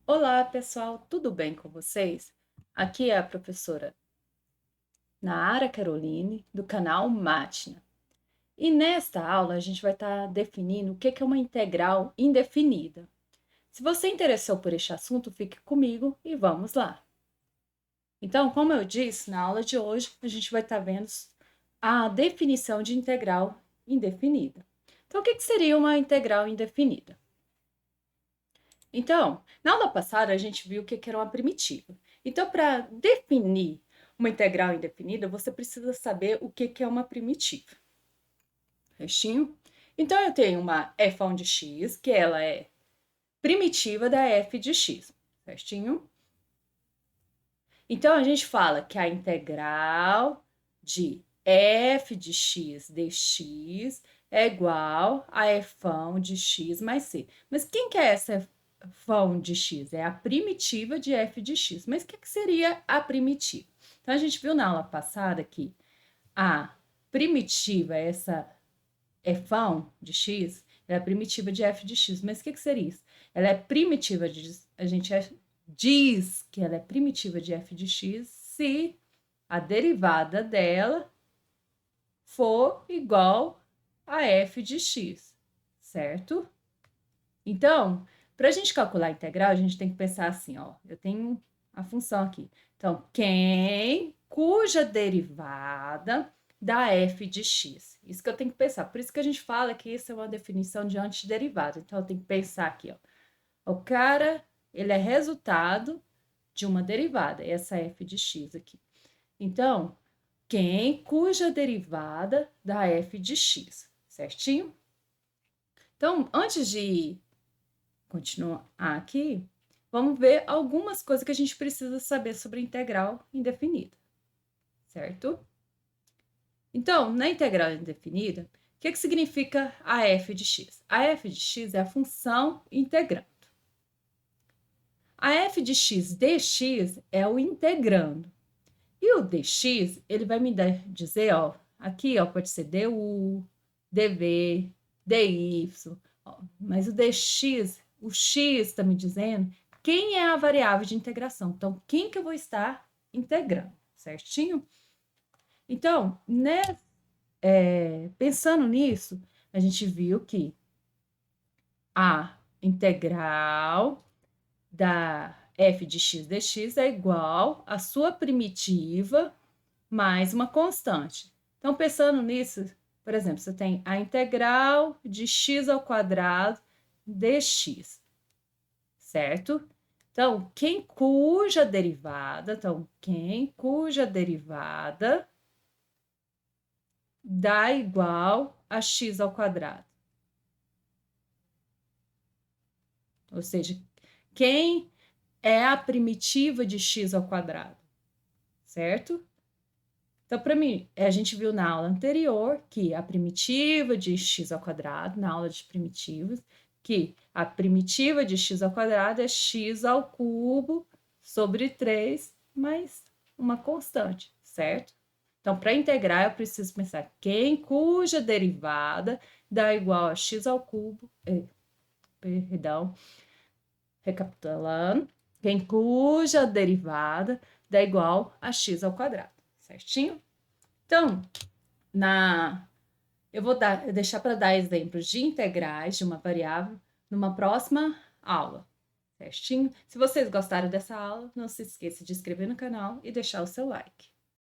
Olá, pessoal, tudo bem com vocês? Aqui é a professora Naara Caroline, do canal Mátina. E nesta aula a gente vai estar definindo o que é uma integral indefinida. Se você interessou por este assunto, fique comigo e vamos lá. Então, como eu disse, na aula de hoje a gente vai estar vendo a definição de integral indefinida. Então, o que seria uma integral indefinida? Então, na aula passada, a gente viu o que era uma primitiva. Então, para definir uma integral indefinida, você precisa saber o que é uma primitiva. Restinho? Então, eu tenho uma f de x, que ela é primitiva da f de x. Certinho? Então, a gente fala que a integral de f de x dx é igual a f de x mais c. Mas quem que é essa f de x? É a primitiva de f de x. Mas o que seria a primitiva? Então, a gente viu na aula passada que a primitiva, essa f de x, ela é primitiva de f de x. Mas o que seria isso? Ela é primitiva de... A gente diz que ela é primitiva de f de x se a derivada dela for igual a f de x, certo? Então, para a gente calcular a integral, a gente tem que pensar assim, ó, eu tenho a função aqui. Então, cuja derivada da f de x. Isso que eu tenho que pensar. Por isso que a gente fala que isso é uma definição de antiderivada. Então, eu tenho que pensar aqui, ó. O cara, ele é resultado de uma derivada, essa f de x aqui. Então, cuja derivada da f de x, certinho? Então, antes de continuar aqui, vamos ver algumas coisas que a gente precisa saber sobre integral indefinida, certo? Então, na integral indefinida, o que significa a f de x? A f de x é a função integrando. A f de x dx é o integrando. E o dx, ele vai me dizer, ó, aqui, ó, pode ser du, dv, dy, ó, mas o dx, o x está me dizendo quem é a variável de integração. Então, quem que eu vou estar integrando, certinho? Então, né, pensando nisso, a gente viu que a integral da f de x dx é igual à sua primitiva mais uma constante. Então, pensando nisso, por exemplo, você tem a integral de x ao quadrado dx, certo? Então, cuja derivada dá igual a x ao quadrado. Ou seja, quem é a primitiva de x ao quadrado, certo? Então, para mim, a gente viu na aula anterior que a primitiva de x ao quadrado, na aula de primitivos, que a primitiva de x ao quadrado é x ao cubo sobre 3 mais uma constante, certo? Então, para integrar, eu preciso pensar cuja derivada dá igual a x ao cubo, perdão, recapitulando, cuja derivada dá igual a x ao quadrado, certinho? Então, eu vou deixar para dar exemplos de integrais de uma variável numa próxima aula, certinho? Se vocês gostaram dessa aula, não se esqueça de inscrever no canal e deixar o seu like.